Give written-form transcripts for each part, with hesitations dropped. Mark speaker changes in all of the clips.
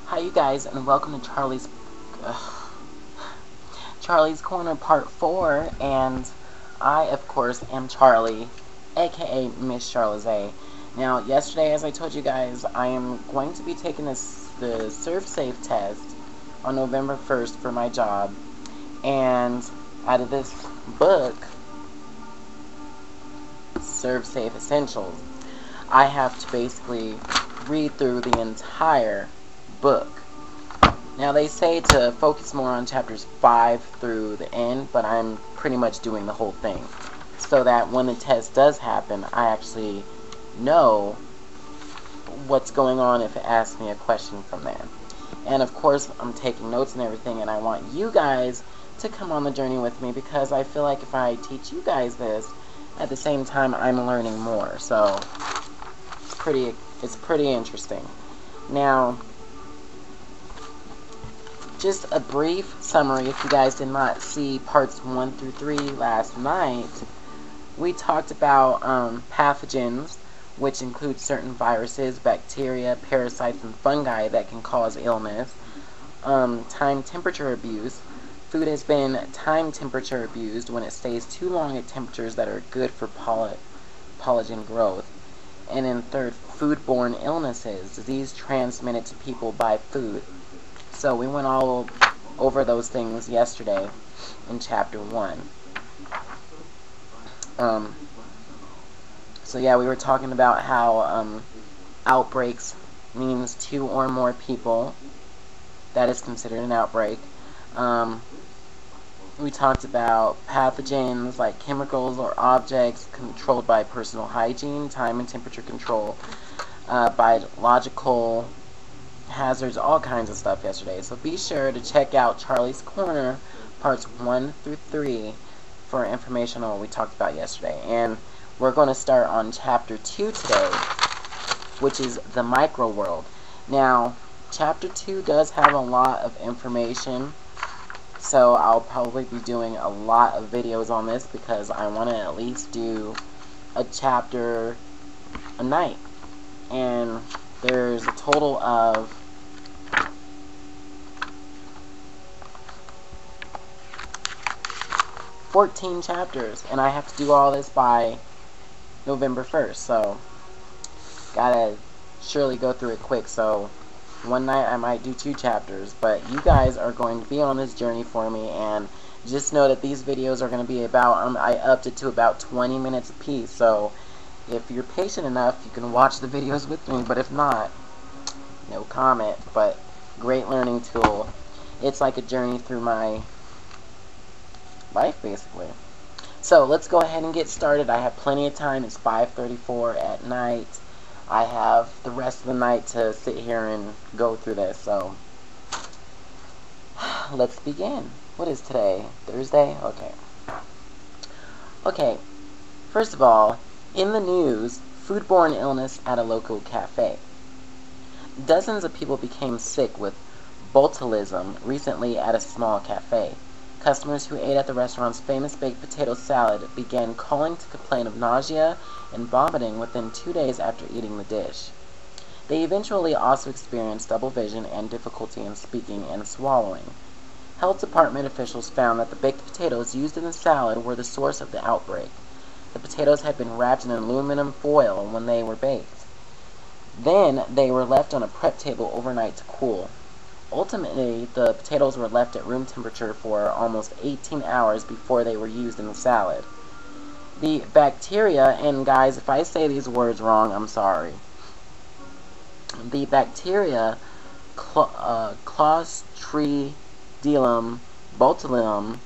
Speaker 1: Hi you guys, and welcome to Charlie's Corner Part 4, and I, of course, am Charlie, aka Miss Charlotte. Now, yesterday, as I told you guys, I am going to be taking the Servsafe test on November 1st for my job, and out of this book, Servsafe Essentials, I have to basically read through the entire book. Now, they say to focus more on chapters 5 through the end, but I'm pretty much doing the whole thing, so that when the test does happen, I actually know what's going on if it asks me a question from there. And of course, I'm taking notes and everything, and I want you guys to come on the journey with me, because I feel like if I teach you guys this, at the same time, I'm learning more. So, it's pretty interesting. Now, just a brief summary, if you guys did not see parts 1 through 3 last night, we talked about pathogens, which include certain viruses, bacteria, parasites, and fungi that can cause illness. Time temperature abuse. Food has been time temperature abused when it stays too long at temperatures that are good for collagen growth. And then third, foodborne illnesses, disease transmitted to people by food. So we went all over those things yesterday in chapter 1. So yeah, we were talking about how outbreaks means 2 or more people. That is considered an outbreak. We talked about pathogens like chemicals or objects controlled by personal hygiene, time and temperature control, biological hazards, all kinds of stuff yesterday. So be sure to check out Charlie's Corner parts 1 through 3 for information on what we talked about yesterday. And we're going to start on chapter 2 today, which is the Microworld. Now, chapter 2 does have a lot of information, so I'll probably be doing a lot of videos on this, because I want to at least do a chapter a night. And there's a total of 14 chapters, and I have to do all this by November 1st, so gotta surely go through it quick. So one night I might do 2 chapters, but you guys are going to be on this journey for me, and just know that these videos are going to be about, I upped it to about 20 minutes a piece, so if you're patient enough, you can watch the videos with me, but if not, no comment. But great learning tool. It's like a journey through my life, basically. So let's go ahead and get started. I have plenty of time. It's 5:34 at night. I have the rest of the night to sit here and go through this, so let's begin. What is today? Thursday? Okay, first of all, in the news, foodborne illness at a local cafe. Dozens of people became sick with botulism recently at a small cafe. Customers who ate at the restaurant's famous baked potato salad began calling to complain of nausea and vomiting within 2 days after eating the dish. They eventually also experienced double vision and difficulty in speaking and swallowing. Health department officials found that the baked potatoes used in the salad were the source of the outbreak. The potatoes had been wrapped in aluminum foil when they were baked. Then they were left on a prep table overnight to cool. Ultimately, the potatoes were left at room temperature for almost 18 hours before they were used in the salad. The bacteria, and guys, if I say these words wrong, I'm sorry. The bacteria Clostridium botulinum,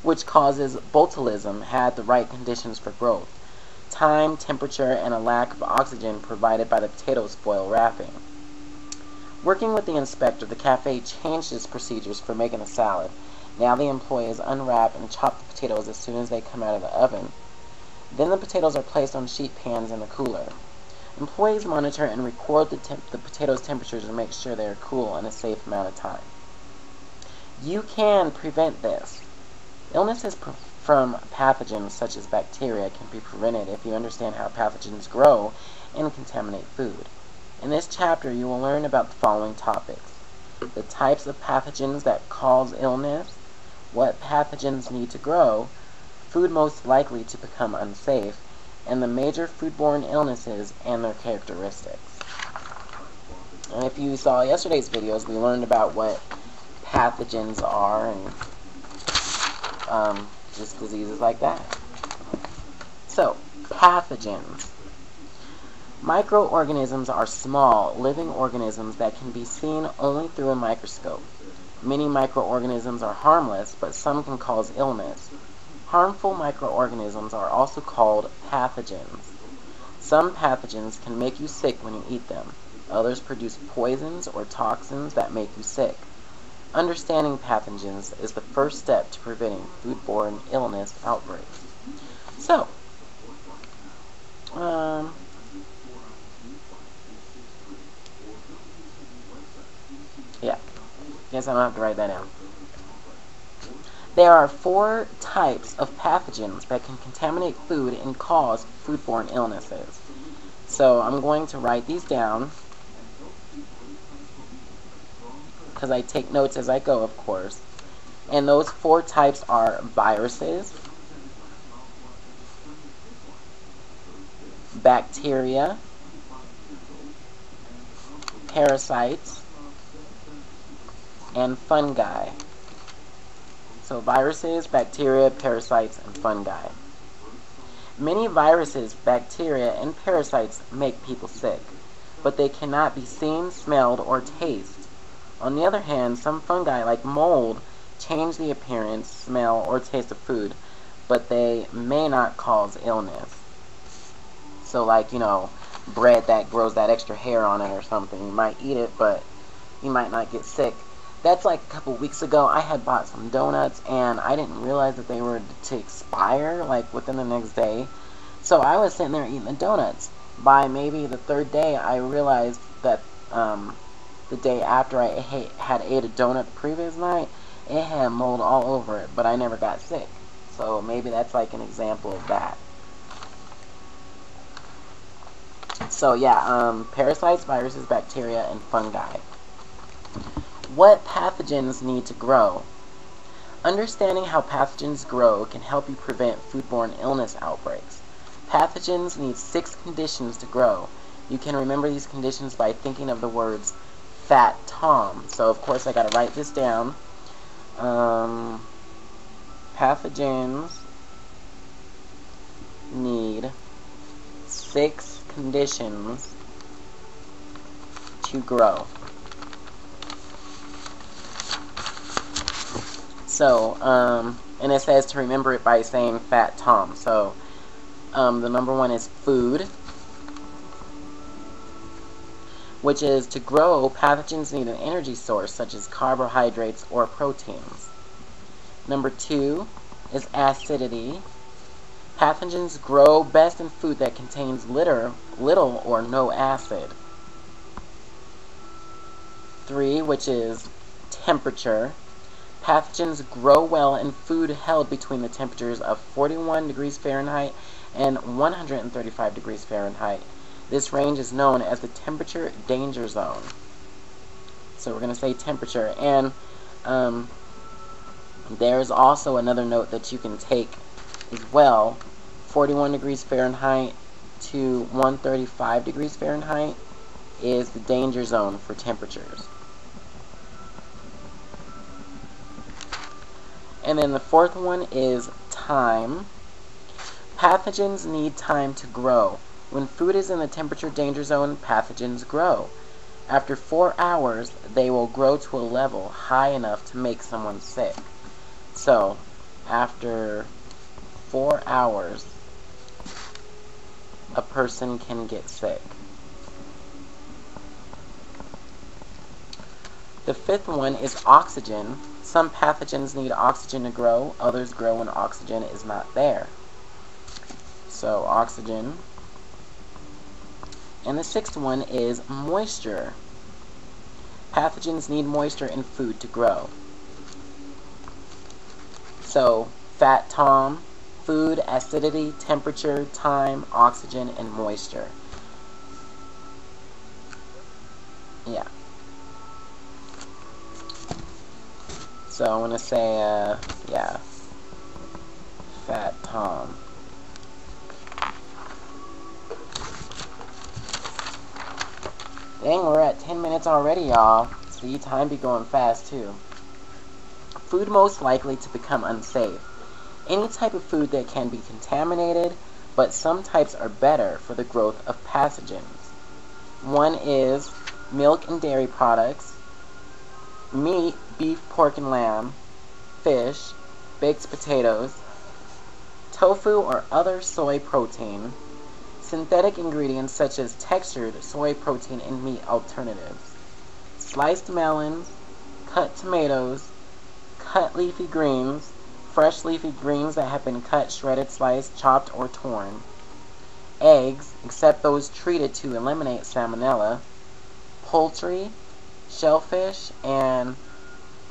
Speaker 1: which causes botulism, had the right conditions for growth: time, temperature, and a lack of oxygen provided by the potatoes' foil wrapping. Working with the inspector, the cafe changed its procedures for making a salad. Now the employees unwrap and chop the potatoes as soon as they come out of the oven. Then the potatoes are placed on sheet pans in the cooler. Employees monitor and record the potatoes' temperatures to make sure they are cool in a safe amount of time. You can prevent this. Illnesses from pathogens such as bacteria can be prevented if you understand how pathogens grow and contaminate food. In this chapter, you will learn about the following topics: the types of pathogens that cause illness, what pathogens need to grow, food most likely to become unsafe, and the major foodborne illnesses and their characteristics. And if you saw yesterday's videos, we learned about what pathogens are and just diseases like that. So, pathogens. Microorganisms are small, living organisms that can be seen only through a microscope. Many microorganisms are harmless, but some can cause illness. Harmful microorganisms are also called pathogens. Some pathogens can make you sick when you eat them. Others produce poisons or toxins that make you sick. Understanding pathogens is the first step to preventing foodborne illness outbreaks. So, yeah, guess I don't have to write that down. There are 4 types of pathogens that can contaminate food and cause foodborne illnesses. So I'm going to write these down because I take notes as I go, of course. And those 4 types are viruses, bacteria, parasites, and fungi. So viruses, bacteria, parasites, and fungi. Many viruses, bacteria, and parasites make people sick, but they cannot be seen, smelled, or tasted. On the other hand, some fungi, like mold, change the appearance, smell, or taste of food, but they may not cause illness. So like, bread that grows that extra hair on it or something. You might eat it, but you might not get sick. That's like a couple weeks ago. I had bought some donuts, and I didn't realize that they were to expire, like, within the next day. So I was sitting there eating the donuts. By maybe the 3rd day, I realized that the day after I had ate a donut the previous night, it had mold all over it, but I never got sick. So maybe that's like an example of that. So yeah, parasites, viruses, bacteria, and fungi. What pathogens need to grow? Understanding how pathogens grow can help you prevent foodborne illness outbreaks. Pathogens need 6 conditions to grow. You can remember these conditions by thinking of the words Fat Tom. So of course I gotta write this down. Pathogens need 6 conditions to grow. So, and it says to remember it by saying Fat Tom. So, the number 1 is food, which is to grow, pathogens need an energy source such as carbohydrates or proteins. Number 2 is acidity. Pathogens grow best in food that contains little or no acid. 3, which is temperature. Pathogens grow well in food held between the temperatures of 41 degrees Fahrenheit and 135 degrees Fahrenheit. This range is known as the temperature danger zone. So we're going to say temperature. And there's also another note that you can take as well. 41 degrees Fahrenheit to 135 degrees Fahrenheit is the danger zone for temperatures. And then the 4th one is time. Pathogens need time to grow. When food is in the temperature danger zone, pathogens grow. After 4 hours, they will grow to a level high enough to make someone sick. So, after 4 hours, a person can get sick. The 5th one is oxygen. Some pathogens need oxygen to grow. Others grow when oxygen is not there. So, oxygen. And the 6th one is moisture. Pathogens need moisture in food to grow. So, Fat Tom, food, acidity, temperature, time, oxygen, and moisture. Yeah. So I'm going to say, yeah, Fat Tom. Dang, we're at 10 minutes already, y'all. See, time be going fast, too. Food most likely to become unsafe. Any type of food that can be contaminated, but some types are better for the growth of pathogens. One is milk and dairy products, meat, beef, pork, and lamb, fish, baked potatoes, tofu or other soy protein, synthetic ingredients such as textured soy protein and meat alternatives, sliced melons, cut tomatoes, cut leafy greens, fresh leafy greens that have been cut, shredded, sliced, chopped, or torn, eggs, except those treated to eliminate salmonella, poultry, shellfish, and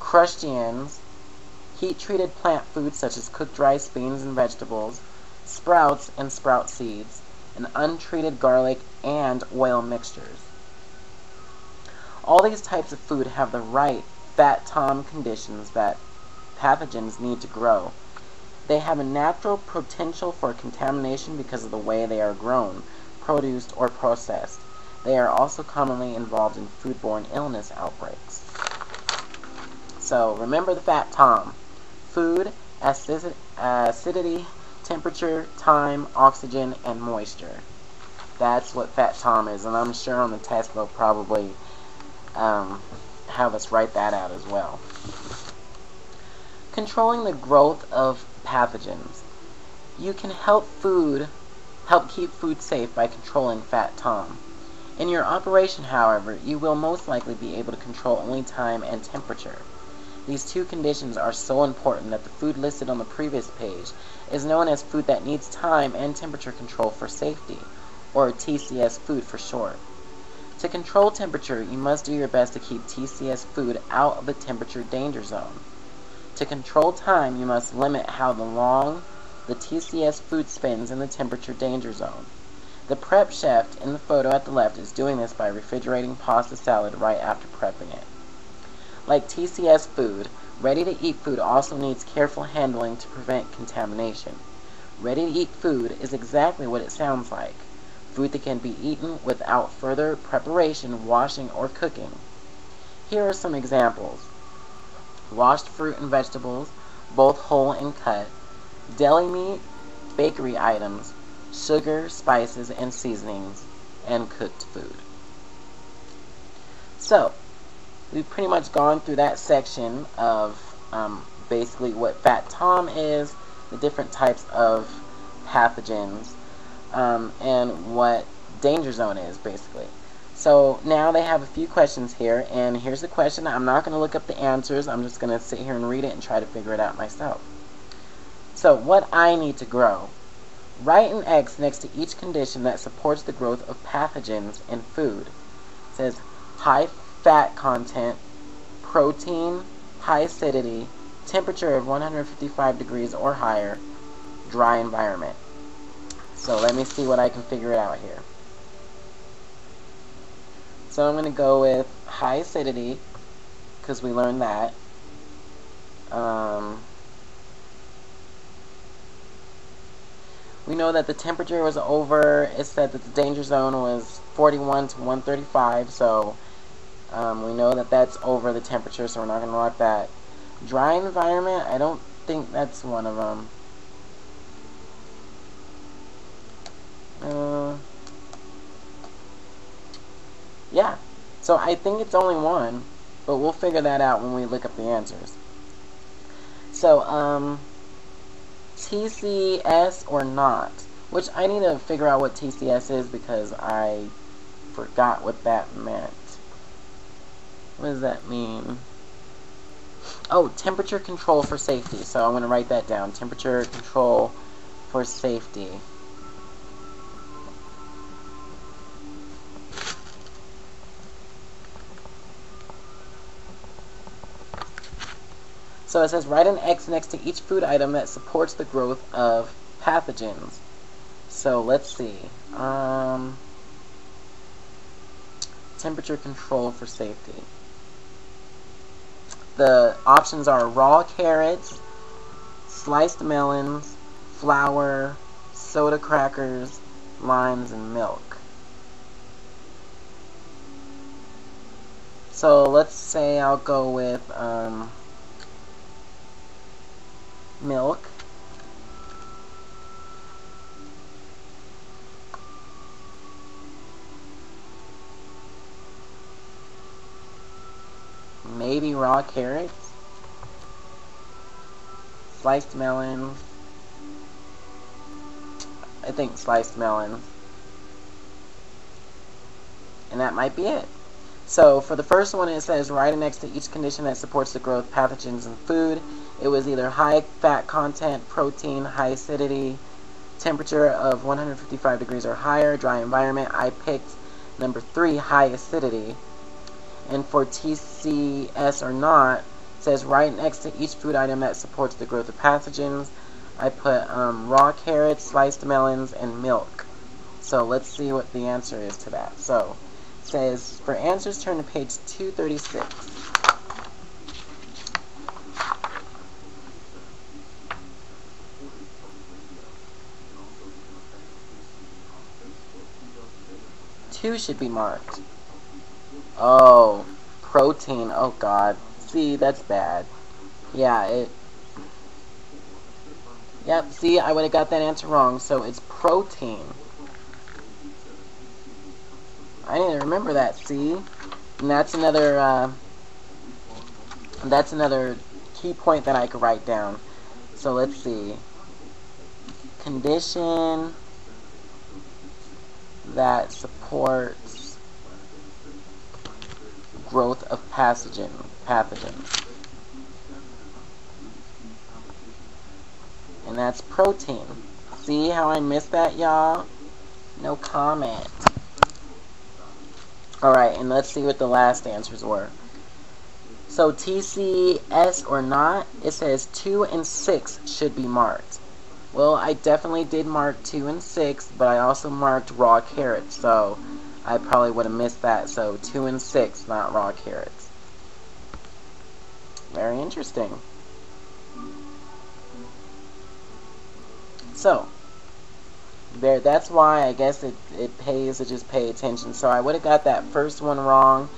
Speaker 1: crustaceans, heat-treated plant foods such as cooked rice, beans, and vegetables, sprouts and sprout seeds, and untreated garlic and oil mixtures. All these types of food have the right Fat Tom conditions that pathogens need to grow. They have a natural potential for contamination because of the way they are grown, produced, or processed. They are also commonly involved in foodborne illness outbreaks. So, remember the Fat Tom. Food, acidity, temperature, time, oxygen, and moisture. That's what Fat Tom is, and I'm sure on the test they'll probably have us write that out as well. Controlling the growth of pathogens. You can help keep food safe by controlling Fat Tom. In your operation, however, you will most likely be able to control only time and temperature. These two conditions are so important that the food listed on the previous page is known as food that needs time and temperature control for safety, or TCS food for short. To control temperature, you must do your best to keep TCS food out of the temperature danger zone. To control time, you must limit how long the TCS food spends in the temperature danger zone. The prep chef in the photo at the left is doing this by refrigerating pasta salad right after prepping it. Like TCS food, ready-to-eat food also needs careful handling to prevent contamination. Ready-to-eat food is exactly what it sounds like. Food that can be eaten without further preparation, washing, or cooking. Here are some examples. Washed fruit and vegetables, both whole and cut, deli meat, bakery items, sugar, spices, and seasonings, and cooked food. So, we've pretty much gone through that section of basically what Fat Tom is, the different types of pathogens, and what danger zone is, basically. So now they have a few questions here, and here's the question. I'm not going to look up the answers. I'm just going to sit here and read it and try to figure it out myself. So, what I need to grow. Write an X next to each condition that supports the growth of pathogens in food. It says high fat content, protein, high acidity, temperature of 155 degrees or higher, dry environment. So let me see what I can figure it out here. So I'm going to go with high acidity, because we learned that. We know that the temperature was over, it said that the danger zone was 41 to 135, so we know that that's over the temperature, so we're not going to mark that. Dry environment, I don't think that's one of them. Yeah, so I think it's only one, but we'll figure that out when we look up the answers. So, TCS or not, which I need to figure out what TCS is because I forgot what that meant. What does that mean? Oh, temperature control for safety. So I'm going to write that down. Temperature control for safety. So it says write an X next to each food item that supports the growth of pathogens. So let's see. Temperature control for safety. The options are raw carrots, sliced melons, flour, soda crackers, limes, and milk. So let's say I'll go with milk. Maybe raw carrots, sliced melons. I think sliced melons. And that might be it. So for the first one, it says right next to each condition that supports the growth of pathogens in food. It was either high fat content, protein, high acidity, temperature of 155 degrees or higher, dry environment. I picked number 3, high acidity. And for TCS or not, it says right next to each food item that supports the growth of pathogens. I put raw carrots, sliced melons, and milk. So let's see what the answer is to that. So it says, for answers, turn to page 236. Two should be marked. Oh, protein. Oh, God. See, that's bad. Yeah, Yep, see, I would have got that answer wrong. So it's protein. I didn't remember that, see? And that's another key point that I could write down. So let's see. Condition that supports growth of pathogens. And that's protein. See how I missed that, y'all? No comment. Alright, and let's see what the last answers were. So TCS or not, it says 2 and 6 should be marked. Well, I definitely did mark 2 and 6, but I also marked raw carrots, so I probably would have missed that. So 2 and 6, not raw carrots. Very interesting. So, there, that's why I guess it pays to just pay attention. So I would have got that first one wrong,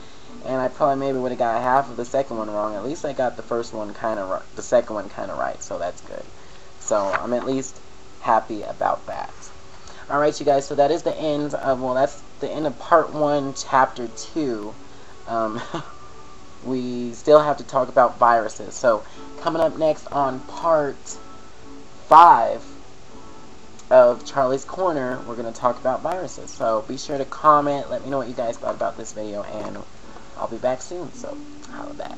Speaker 1: and I probably maybe would have got half of the second one wrong. At least I got the first one the second one kind of right, so that's good. So I'm at least happy about that. Alright, you guys, so that is the end of, well, that's the end of part 1, chapter 2. We still have to talk about viruses. So coming up next on part 5 of Charlie's Corner, we're going to talk about viruses. So be sure to comment, let me know what you guys thought about this video, and I'll be back soon, so holla back.